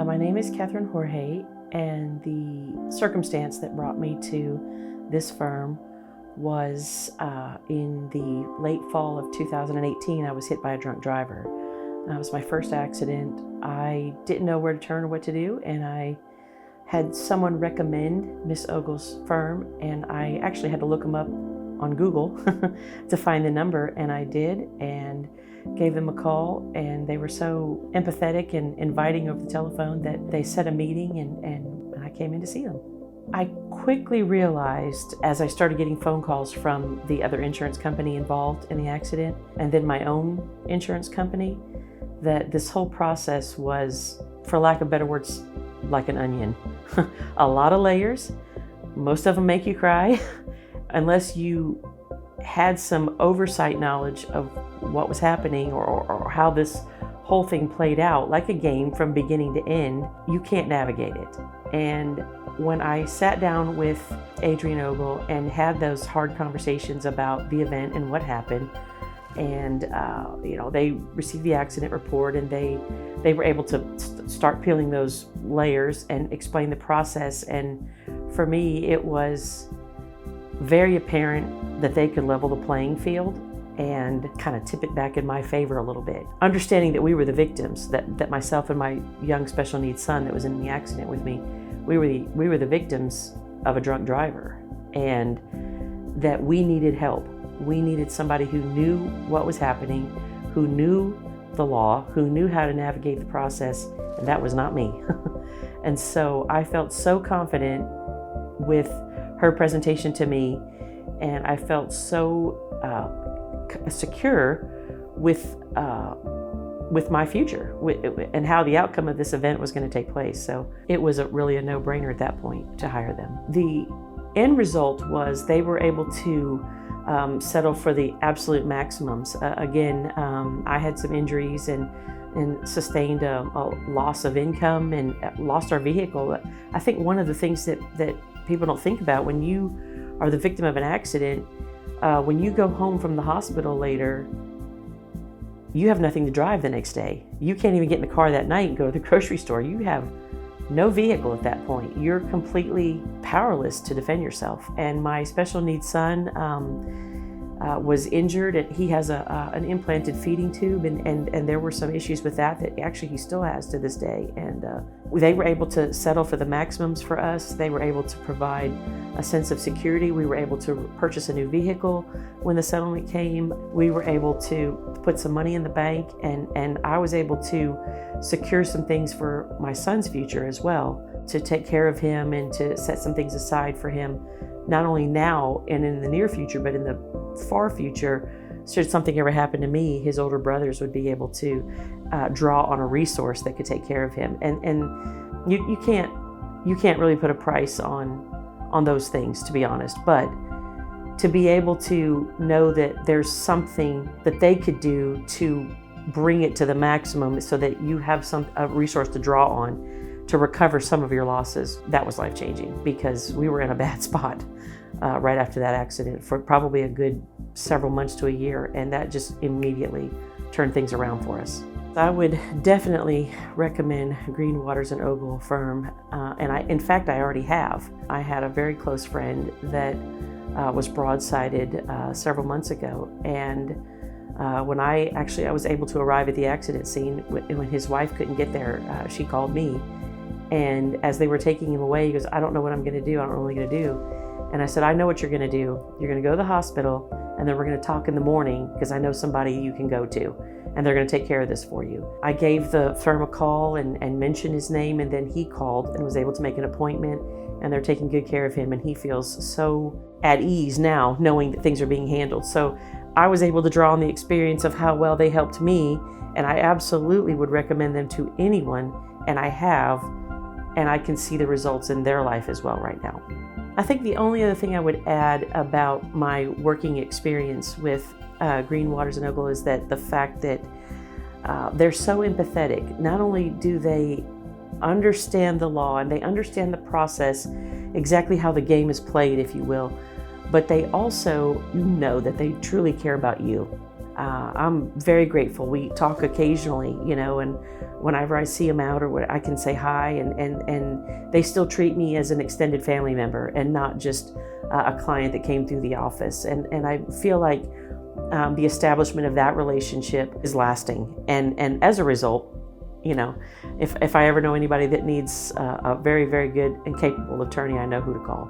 My name is Katharine Jorge, and the circumstance that brought me to this firm was in the late fall of 2018, I was hit by a drunk driver. It was my first accident. I didn't know where to turn or what to do, and I had someone recommend Miss Ogle's firm, and I actually had to look them up on Google to find the number, and I did, and gave them a call, and they were so empathetic and inviting over the telephone that they set a meeting, and I came in to see them. I quickly realized as I started getting phone calls from the other insurance company involved in the accident, and then my own insurance company, that this whole process was, for lack of better words, like an onion. A lot of layers. Most of them make you cry. Unless you had some oversight knowledge of what was happening or how this whole thing played out, like a game from beginning to end, you can't navigate it. And when I sat down with Adrienne Ogle and had those hard conversations about the event and what happened, and they received the accident report, and they were able to start peeling those layers and explain the process. And for me, it was very apparent that they could level the playing field and kind of tip it back in my favor a little bit. Understanding that we were the victims, that myself and my young special needs son that was in the accident with me, we were the victims of a drunk driver, and that we needed help. We needed somebody who knew what was happening, who knew the law, who knew how to navigate the process, and that was not me. And so I felt so confident with her presentation to me, and I felt so secure with my future and how the outcome of this event was going to take place. So it was really a no-brainer at that point to hire them. The end result was they were able to settle for the absolute maximums. Again, I had some injuries and sustained a loss of income and lost our vehicle. I think one of the things that people don't think about when you are the victim of an accident, when you go home from the hospital later, you have nothing to drive the next day. You can't even get in the car that night and go to the grocery store. You have no vehicle at that point. You're completely powerless to defend yourself. And my special needs son was injured, and he has an implanted feeding tube, and there were some issues with that actually he still has to this day. And they were able to settle for the maximums for us. They were able to provide a sense of security. We were able to purchase a new vehicle when the settlement came. We were able to put some money in the bank, and I was able to secure some things for my son's future as well, to take care of him and to set some things aside for him, not only now and in the near future, but in the far future. Should something ever happen to me, his older brothers would be able to draw on a resource that could take care of him. And you can't really put a price on those things, to be honest. But to be able to know that there's something that they could do to bring it to the maximum so that you have a resource to draw on to recover some of your losses, that was life-changing, because we were in a bad spot right after that accident for probably a good several months to a year, and that just immediately turned things around for us. I would definitely recommend Green Waters and Ogle firm, and in fact I already have. I had a very close friend that was broadsided several months ago, and when I was able to arrive at the accident scene, when his wife couldn't get there, she called me. And as they were taking him away, he goes, "I don't know what I'm going to do. I don't know what I'm going to do." And I said, "I know what you're going to do. You're going to go to the hospital, and then we're going to talk in the morning, because I know somebody you can go to, and they're going to take care of this for you." I gave the firm a call and mentioned his name, and then he called and was able to make an appointment, and they're taking good care of him, and he feels so at ease now knowing that things are being handled. So I was able to draw on the experience of how well they helped me, and I absolutely would recommend them to anyone, and I have. And I can see the results in their life as well right now. I think the only other thing I would add about my working experience with Green Waters and Ogle is that the fact that they're so empathetic. Not only do they understand the law and they understand the process, exactly how the game is played, if you will, but they also, that they truly care about you. I'm very grateful. We talk occasionally, you know, and whenever I see them out or what, I can say hi, and they still treat me as an extended family member and not just a client that came through the office. And I feel like the establishment of that relationship is lasting. And as a result, you know, if I ever know anybody that needs a very, very good and capable attorney, I know who to call.